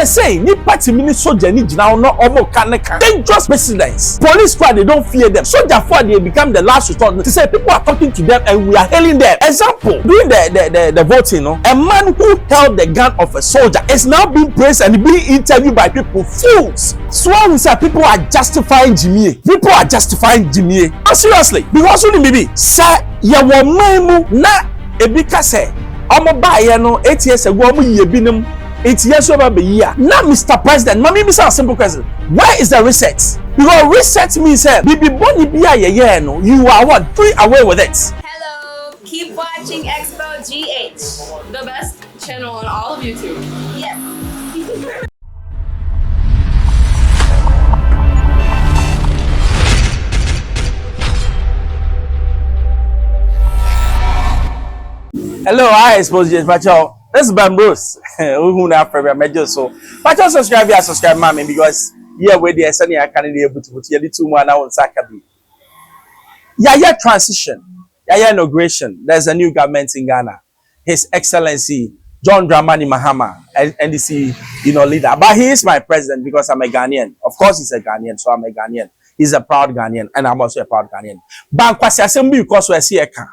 say ni party mini soldier ni jina no omo kaneka. Dangerous presidents. Police squad, they don't fear them. Soldier for they become the last resort. To say people are talking to them and we are hailing them. Example, during the voting, no, a man who held the gun of a soldier is now being praised and being interviewed by people. Fools. So we say people are justifying Jimmy. People are justifying Jimmy. No, seriously. Because only maybe say ya wo maimu na ebika say omo ba ye no 8 years ago omo ye binim 8 years over be year. Now Mr. President, mommy me say a simple question. Where is the reset? Because reset means say bibi boni bia ye no you are what? Do away with it. Hello, keep watching Xposed GH, the best channel on all of YouTube. Yes. Hello, I Xposed GH, Pacho. This is Bambros. Who na for major so. Pacho subscribe mommy because yeah we dey send your candidate able to put you two more now on Sakabi. Yeah transition. Yeah inauguration. There's a new government in Ghana. His Excellency John Dramani Mahama, NDC, leader. But he is my president because I'm a Ghanaian. Of course, he's a Ghanaian, so I'm a Ghanaian. He's a proud Ghanaian, and I'm also a proud Ghanaian. But because we see either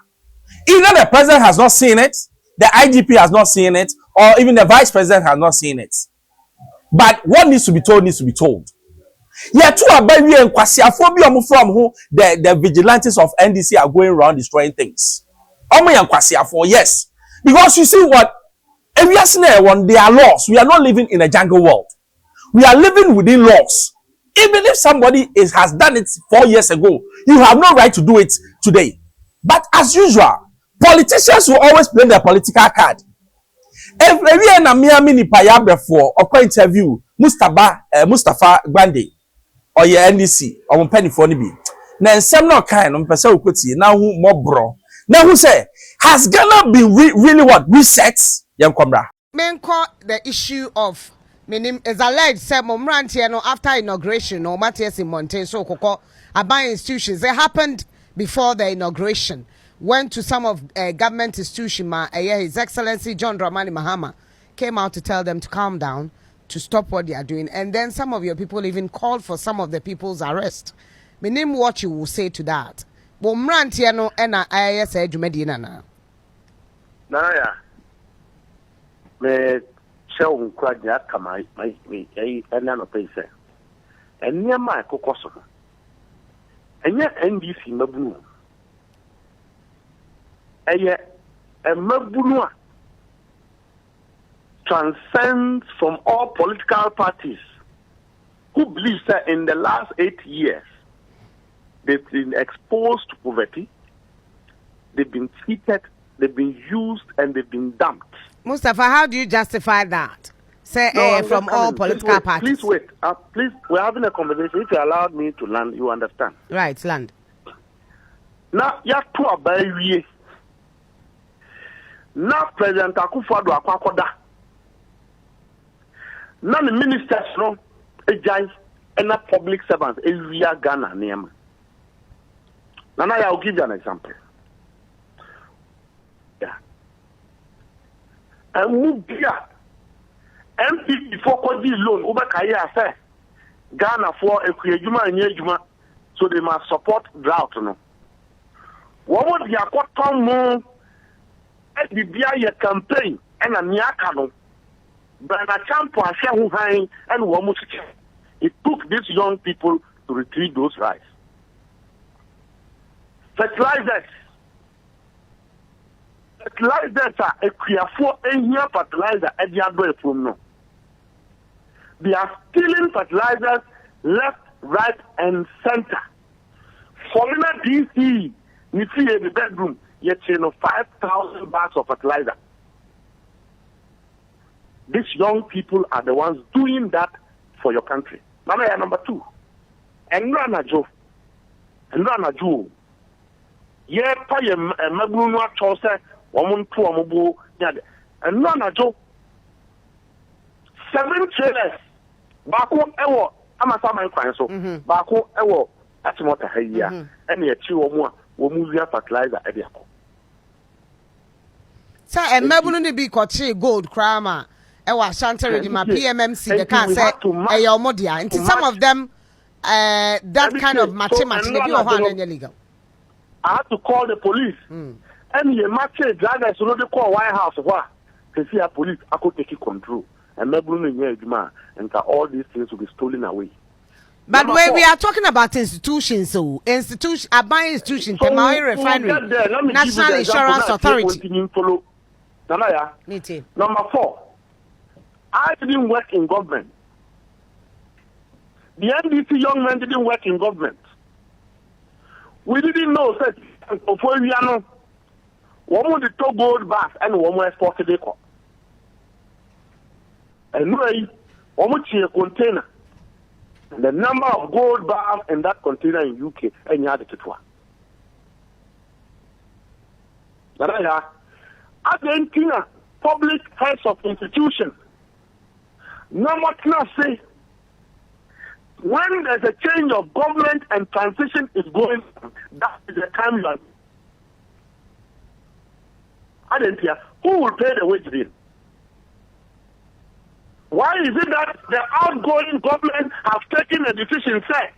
the president has not seen it, the IGP has not seen it, or even the vice president has not seen it. But what needs to be told needs to be told. Yeah, two are baby and kwasiafo from who the vigilantes of NDC are going around destroying things. Yes. Because you see what? If we are saying when there are laws, we are not living in a jungle world. We are living within laws. Even if somebody has done it 4 years ago, you have no right to do it today. But as usual, politicians will always play their political card. If we are na Miami ni Yaa Brefo Sh0cked interview Mustafa Gbande or your NDC or penny for ni bi. Na nsem no kind on pese okoti na hu mobro. Na who say has Ghana been really what reset? Menko the issue of minim is alleged say momrantie no after inauguration no Matthias in Mountain so koko aban institutions they happened before the inauguration went to some of government institutions His Excellency John Dramani Mahama came out to tell them to calm down, to stop what they are doing, and then some of your people even called for some of the people's arrest. Minim what you will say to that. Momrantie no ena IAS adwumadi na ya me show nkwa ya kama me ena no pese enya ma kokoso enya NDC mabunu eye mabunu transcends from all political parties who believe that in the last 8 years they've been exposed to poverty, they've been cheated, they've been used, and they've been dumped. Mustafa, how do you justify that? Say from all political parties. Please wait. Please, we're having a conversation. If you allowed me to land, you understand. Right, land. Now, you have to obey. Now, President Akufo-Addo akwakoda. Now, the ministers, no, and the public servants, we are Ghana, name. Now, I'll give you an example. Yeah. And move here. MP before Kodi loan, Uber Kaya say Ghana for a Kuyajuma and Yajuma, so they must support drought. No. What would you have got more at the BIA campaign and a Niakano? But a champion, and Wamuchi. It took these young people to retrieve those rights. Fertilizers are a for any fertilizer at the Angr'y from no. They are stealing fertilizers left, right, and center. Foreigner DC, you see in the bedroom, yet 5,000 bags of fertilizer. These young people are the ones doing that for your country. Number two, Angr'y. Yeah, pay a Maguna chose, woman to a mobile, and none are Joe. 7 trailers. Bako Ewo, Amasama and so. Bako Ewo, that's what I hear. And yet 2 or more will move your fertilizer at the Sir, and Mabuni be Cochi gold crammer. Ewa Shanta Regima PMMC the can say Eyomodia. And some of them that kind of mathematics they be illegal. I had to call the police. And the match drivers so they call White House what they see a police I could take control. And maybe and all these things will be stolen away. But when we are talking about institutions, so institution, buying institution, so Refinery, National Insurance Authority. Number 4, I didn't work in government. The NDC young men didn't work in government. We didn't know that before we are no one the two gold bars and one more exported equal. And one a container. The number of gold bars in that container in UK and you had it to one. Argentina, public heads of institutions. Number 2 say when there's a change of government and transition is going on, that is the time you are. Argentina, who will pay the wage bill? Why is it that the outgoing government have taken a decision, say,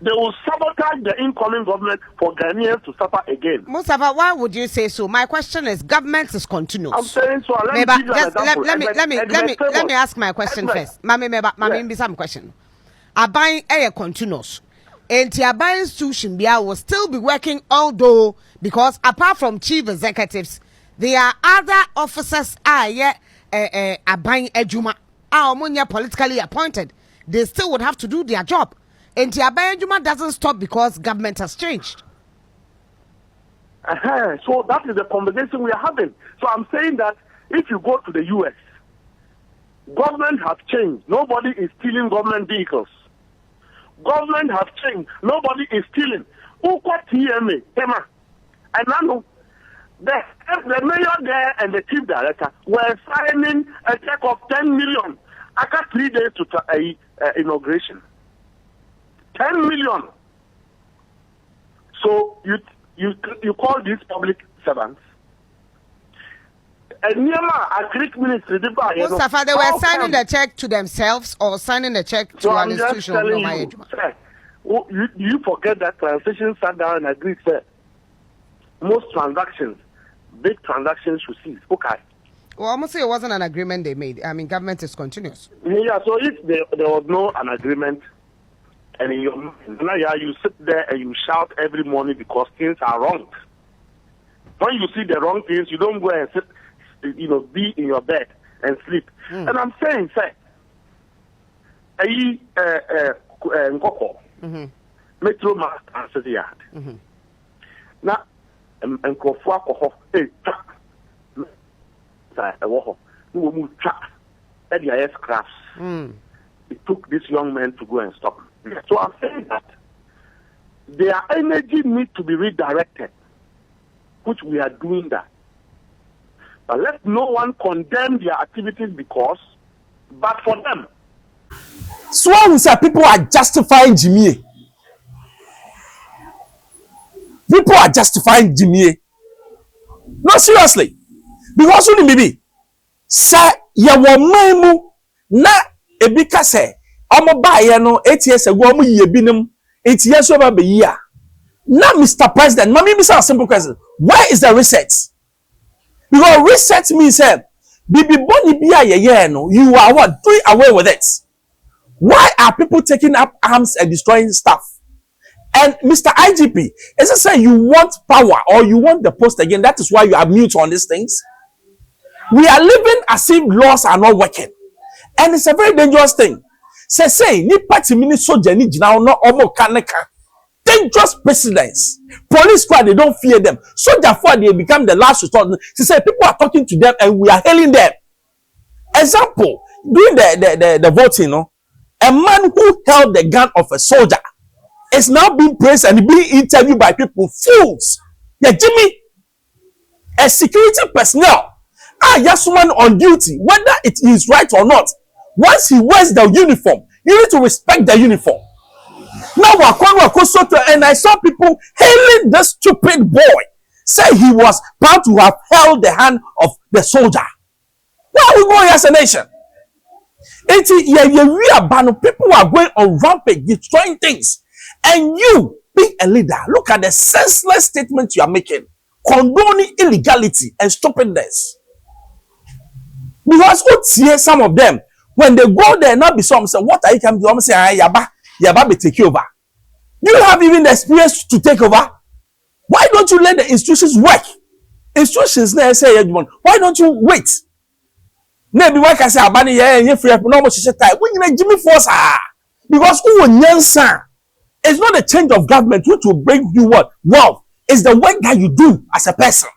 they will sabotage the incoming government for Ghanaians to suffer again? Mustafa, why would you say so? My question is, government is continuous. I'm saying so. Let me ask my question first. Mami, some question. Abayin a continuous. And the Abayin institution will still be working, although because apart from chief executives, there are other officers Abayin ejuma. Politically appointed, they still would have to do their job. And the Abayajuma doesn't stop because government has changed. So that is the conversation we are having. So I'm saying that if you go to the US, government has changed. Nobody is stealing government vehicles. Government has changed. Nobody is stealing. TMA, Tema. And I know the mayor there and the chief director were signing a check of 10 million after 3 days to inauguration. 10 million. So you call these public servants. And Myanmar, Greek ministry, Mustafa, they were signing the check to themselves or signing the check to an institution. You forget that transition sat down and agreed that most transactions, big transactions, should cease. Okay. Well, almost say it wasn't an agreement they made. I mean, government is continuous. Yeah, so if there was no an agreement, and in your mind, you sit there and you shout every morning because things are wrong. When you see the wrong things, you don't go and sit, be in your bed and sleep. And I'm saying, say, Nkoko, Metro Master Yard. Now, and Nkofo, it took this young man to go and stop. So I'm saying that their energy needs to be redirected, which we are doing that. But let no one condemn their activities but for them. So we say people are justifying Jimmy. People are justifying Jimmy. No, seriously. Because only maybe say ya wo na ebika say omo ba ye no 8 years ago omo ye binim 8 years over be year. Now Mr. President, mami me say a simple question. Where is the reset? Because reset means bibi boni bia ye no, you are what? Doing away with it. Why are people taking up arms and destroying stuff? And Mr. IGP, is it saying you want power or you want the post again? That is why you are mute on these things. We are living as if laws are not working. And it's a very dangerous thing. Say, ni party mini soldier ni jina no omo kaneka. Dangerous precedents. Police squad, they don't fear them. Soldier for they become the last resort. Say people are talking to them and we are hailing them. Example, during the voting, a man who held the gun of a soldier is now being praised and being interviewed by people. Fools. Yeah, Jimmy, a security personnel. Yes, someone on duty, whether it is right or not. Once he wears the uniform, you need to respect the uniform. Now, and I saw people hailing this stupid boy, say he was proud to have held the hand of the soldier. Where are we going as a nation? We are banned. People are going on rampage, destroying things. And you, being a leader, look at the senseless statements you are making, condoning illegality and stupidness. Because some of them, when they go there, not be some say, what are you coming to? I'm saying, Yaba be take over. Do you have even the experience to take over? Why don't you let the institutions work? Institutions now say, why don't you wait? Maybe why can say abani yeah free no more time. When you Jimmy Force because who nyansa it's not a change of government which will bring you what wealth. It's the work that you do as a person.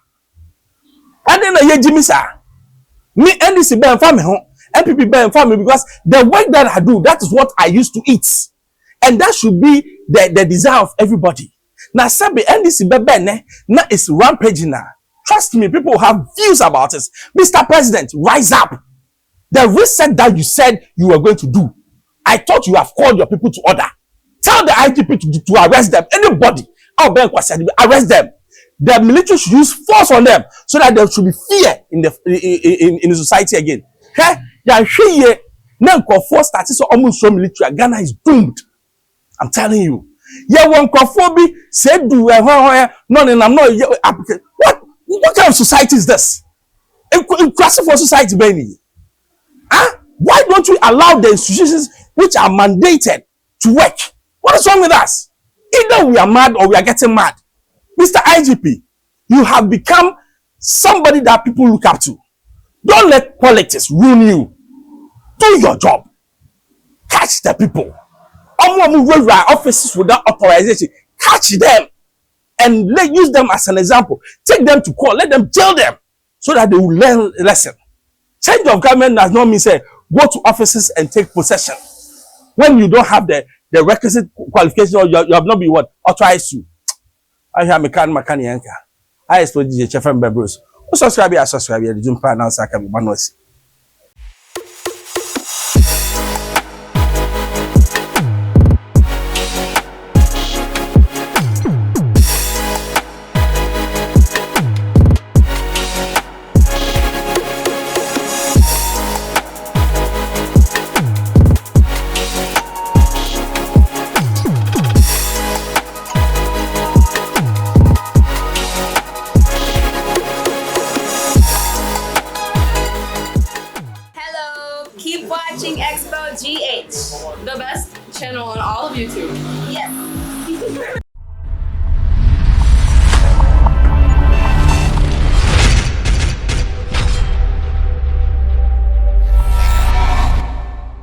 And then I Jimmy sir. Me NDC ben family home, MPP ben family because the work that I do, that is what I used to eat. And that should be the desire of everybody. Now sabi NDC ben now is rampaging now. Trust me, people have views about it. Mr. President, rise up. The reset that you said you were going to do, I thought you have called your people to order. Tell the IGP to arrest them. Anybody out there, arrest them. The military should use force on them so that there should be fear in the society again. Okay? Yeah, now force started so almost so military. Ghana is doomed. I'm telling you. Yeah, one cophobia said do no, I'm not. What kind of society is this? Inclusive for society, Benny. Huh? Why don't we allow the institutions which are mandated to work? What is wrong with us? Either we are mad or we are getting mad. Mr. IGP, you have become somebody that people look up to. Don't let politics ruin you. Do your job. Catch the people. Offices without authorization. Catch them. And use them as an example. Take them to court. Let them jail them so that they will learn a lesson. Change of government does not mean say go to offices and take possession when you don't have the requisite qualification or you have not been what authorized to. I have mechanic yanka. I explode DJ Chef and Bebros. Subscribe here. The Jumpa announcer can be manuals. Keep watching Xposed GH, the best channel on all of YouTube. Yes.